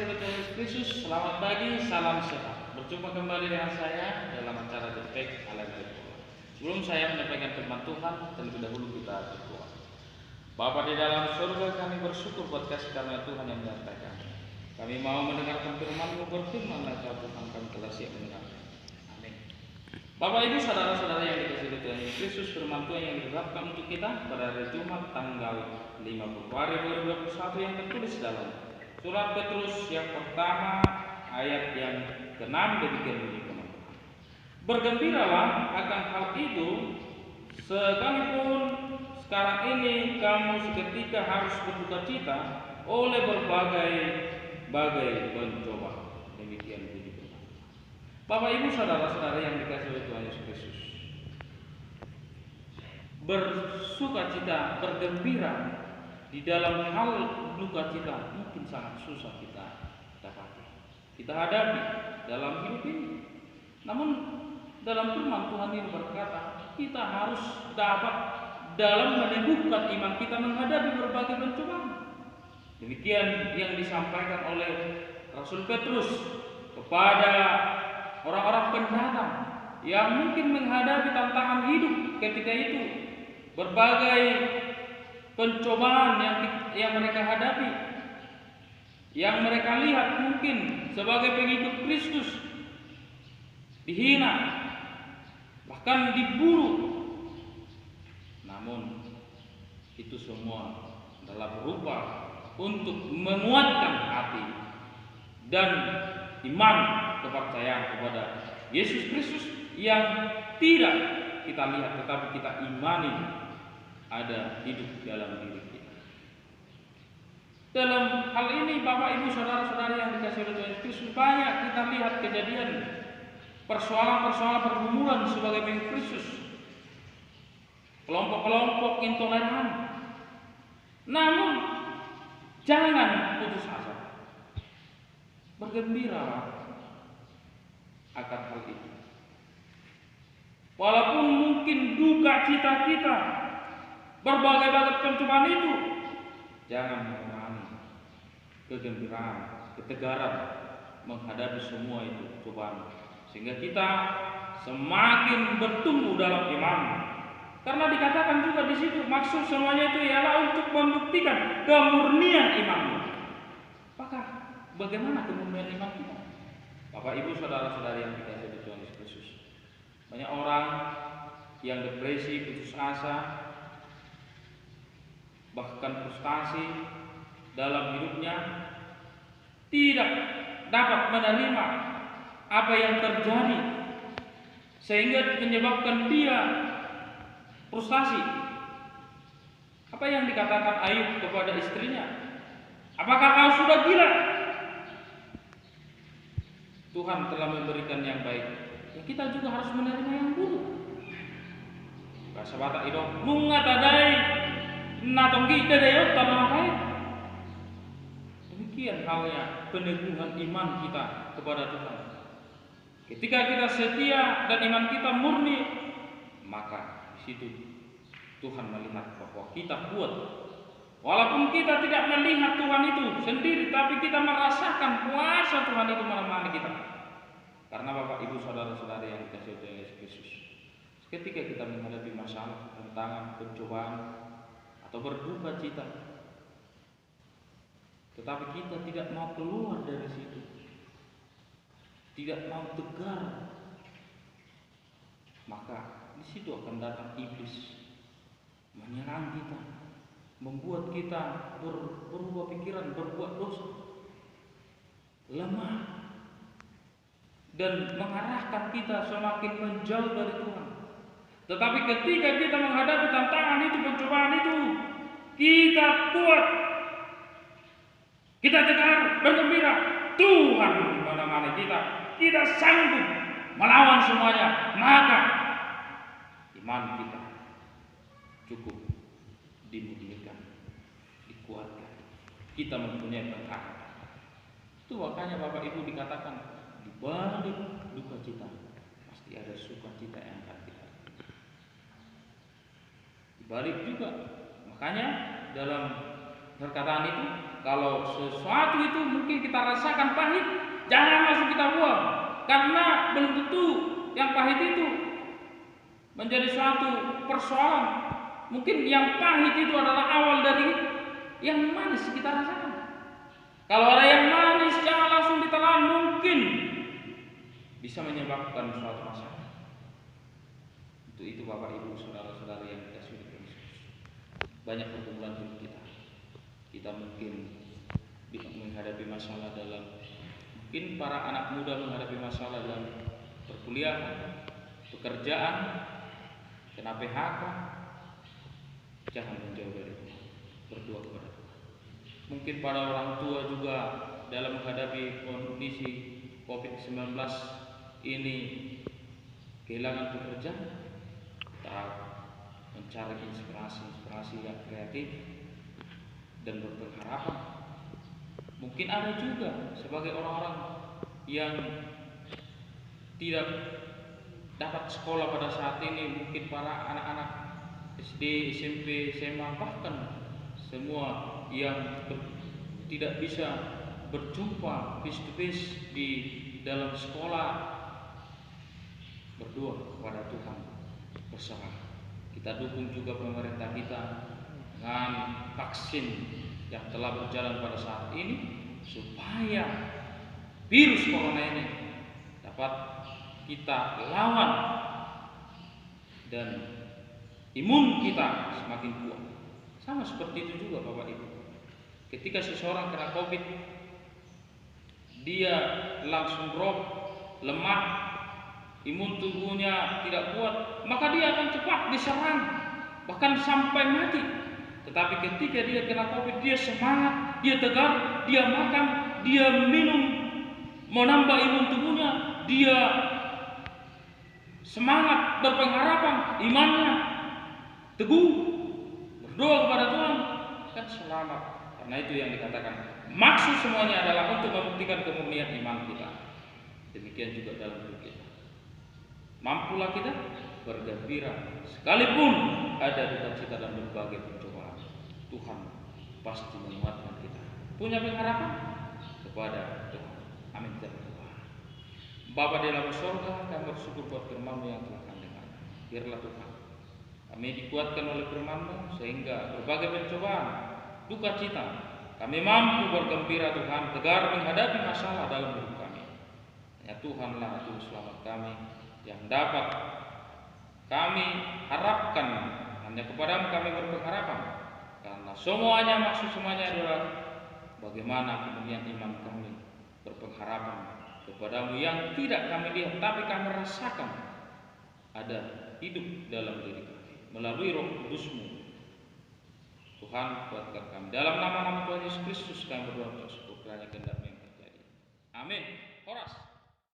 dikasih oleh Tuhan Yesus Kristus, selamat pagi, salam sehat. Berjumpa kembali dengan saya dalam acara The Faith ala Berdoa. Sebelum saya menyampaikan firman Tuhan, terlebih dahulu kita berdoa. Bapa di dalam surga, kami bersyukur buat kasih karunia Tuhan yang menyertai kami. Kami mau mendengarkan firman-Mu, berfirman-Lah Tuhan, kami telah siap mendengarkan. Amin. Bapak Ibu saudara-saudara yang dikasihi oleh Tuhan Yesus Kristus, firman Tuhan yang ditetapkan untuk kita pada hari Jumat tanggal 5 Februari 2021 yang tertulis dalam Surat Petrus yang pertama ayat yang ke-6 demikian bunyi firman Tuhan. Bergembiralah akan hal itu, sekalipun sekarang ini kamu seketika harus berduka cita oleh berbagai pencobaan. Demikian bunyi firman Tuhan. Bapak Ibu saudara-saudara yang dikasihi oleh Tuhan Yesus Kristus, bersuka cita, bergembira di dalam hal duka cita mungkin sangat susah kita dapati, kita hadapi dalam hidup ini. Namun dalam firman Tuhan ini berkata, kita harus dapat dalam meneguhkan iman kita menghadapi berbagai pencobaan. Demikian yang disampaikan oleh Rasul Petrus kepada orang-orang pendatang yang mungkin menghadapi tantangan hidup ketika itu, berbagai pencobaan yang mereka hadapi, yang mereka lihat mungkin sebagai pengikut Kristus dihina, bahkan dibunuh. Namun itu semua adalah berupa untuk menguatkan hati dan iman kepercayaan kepada Yesus Kristus yang tidak kita lihat tetapi kita imani ada hidup dalam diri kita. Dalam hal ini Bapak Ibu saudara-saudara yang dikasihi oleh Tuhan Yesus Kristus, banyak kita lihat kejadian persoalan-persoalan pergumulan sebagai pengikut Kristus, kelompok-kelompok intoleran. Namun jangan putus asa, bergembiralah akan hal itu. Walaupun mungkin duka cita kita, berbagai pencobaan itu, jangan mengurangi kegembiraan, ketegaran menghadapi semua itu cobaan, sehingga kita semakin bertumbuh dalam iman. Karena dikatakan juga di situ maksud semuanya itu ialah untuk membuktikan kemurnian imanmu. Apakah bagaimana kemurnian iman kita? Bapak Ibu saudara-saudari yang dikasihi oleh Tuhan Yesus Kristus, banyak orang yang depresi, putus asa, bahkan frustasi dalam hidupnya, tidak dapat menerima apa yang terjadi, sehingga menyebabkan dia frustasi. Apa yang dikatakan Ayub kepada istrinya? Apakah kau sudah gila? Tuhan telah memberikan yang baik, ya kita juga harus menerima yang buruk. Kasabata idong mungatadai natonggi dadayot tanamakai. Demikian halnya peneguhan iman kita kepada Tuhan. Ketika kita setia dan iman kita murni, maka di situ Tuhan melihat bahwa kita kuat. Walaupun kita tidak melihat Tuhan itu sendiri, tapi kita merasakan kuasa Tuhan itu menemani kita. Karena Bapak Ibu saudara-saudari yang dikasihi oleh Yesus Kristus, ketika kita menghadapi masalah, tantangan, pencobaan, atau berduka cita, tetapi kita tidak mau keluar dari situ, tidak mau tegar, maka di situ akan datang iblis menyerang kita, membuat kita berubah pikiran, berbuat dosa, lemah, dan mengarahkan kita semakin menjauh dari Tuhan. Tetapi ketika kita menghadapi tantangan itu, pencobaan itu, kita kuat, kita tegar, bergembira, Tuhan menemani kita, kita sanggup melawan semuanya, maka iman kita cukup dimulihkan, dikuatkan, kita mempunyai berkah. Itu makanya Bapak Ibu dikatakan, di balik duka cita pasti ada sukacita yang akan kita. Di balik juga, makanya dalam perkataan itu. Kalau sesuatu itu mungkin kita rasakan pahit, jangan langsung kita buang, karena belum tentu yang pahit itu menjadi suatu persoalan. Mungkin yang pahit itu adalah awal dari yang manis kita rasakan. Kalau ada yang manis jangan langsung ditelan, mungkin bisa menyebabkan suatu masalah. Untuk itu Bapak Ibu saudara-saudari yang dikasihi Kristus, banyak pergumulan hidup kita mungkin menghadapi masalah mungkin para anak muda menghadapi masalah dalam perkuliahan, pekerjaan, kena PHK. Jangan menjauh dari Tuhan, berdoa kepada Tuhan. Mungkin para orang tua juga dalam menghadapi kondisi COVID-19 ini kehilangan pekerjaan, tak mencari inspirasi yang kreatif dan berpengharapan. Mungkin ada juga sebagai orang-orang yang tidak dapat sekolah pada saat ini, mungkin para anak-anak SD, SMP, SMA, bahkan semua yang tidak bisa berjumpa face to face di dalam sekolah. Berdoa kepada Tuhan, berserah. Kita dukung juga pemerintah kita dengan vaksin yang telah berjalan pada saat ini, supaya virus corona ini dapat kita lawan dan imun kita semakin kuat. Sama seperti itu juga Bapak Ibu. Ketika seseorang kena COVID, dia langsung drop, lemah, imun tubuhnya tidak kuat, maka dia akan cepat diserang, bahkan sampai mati. Tetapi ketika dia kena COVID, dia semangat, dia tegar, dia makan, dia minum, menambah imun tubuhnya, dia semangat, berpengharapan, imannya teguh, berdoa kepada Tuhan, kan selamat. Karena itu yang dikatakan, maksud semuanya adalah untuk membuktikan kemurnian iman kita. Demikian juga dalam hidup kita. Mampulah kita bergembira sekalipun ada duka cita dan berbagai pencobaan. Tuhan pasti menguatkan kita. Punya pengharapan kepada Tuhan. Amin. Bapa di dalam surga, kami bersyukur buat firman-Mu yang telah kami dengar. Biarlah Tuhan, kami dikuatkan oleh firman-Mu sehingga berbagai pencobaan, duka cita, kami mampu bergembira Tuhan, tegar menghadapi masalah dalam hidup kami. Hanya Tuhanlah Juru Selamat kami yang dapat kami harapkan, hanya kepada-Mu kami berpengharapan. Karena maksud semuanya adalah bagaimana kemudian iman kami berpengharapan kepada-Mu yang tidak kami lihat, tapi kami rasakan ada hidup dalam diri kami melalui Roh Kudus-Mu. Tuhan, kuatkan kami. Dalam nama Tuhan Yesus Kristus kami berdoa, syukur kiranya kehendak-Mu yang terjadi. Amin. Horas.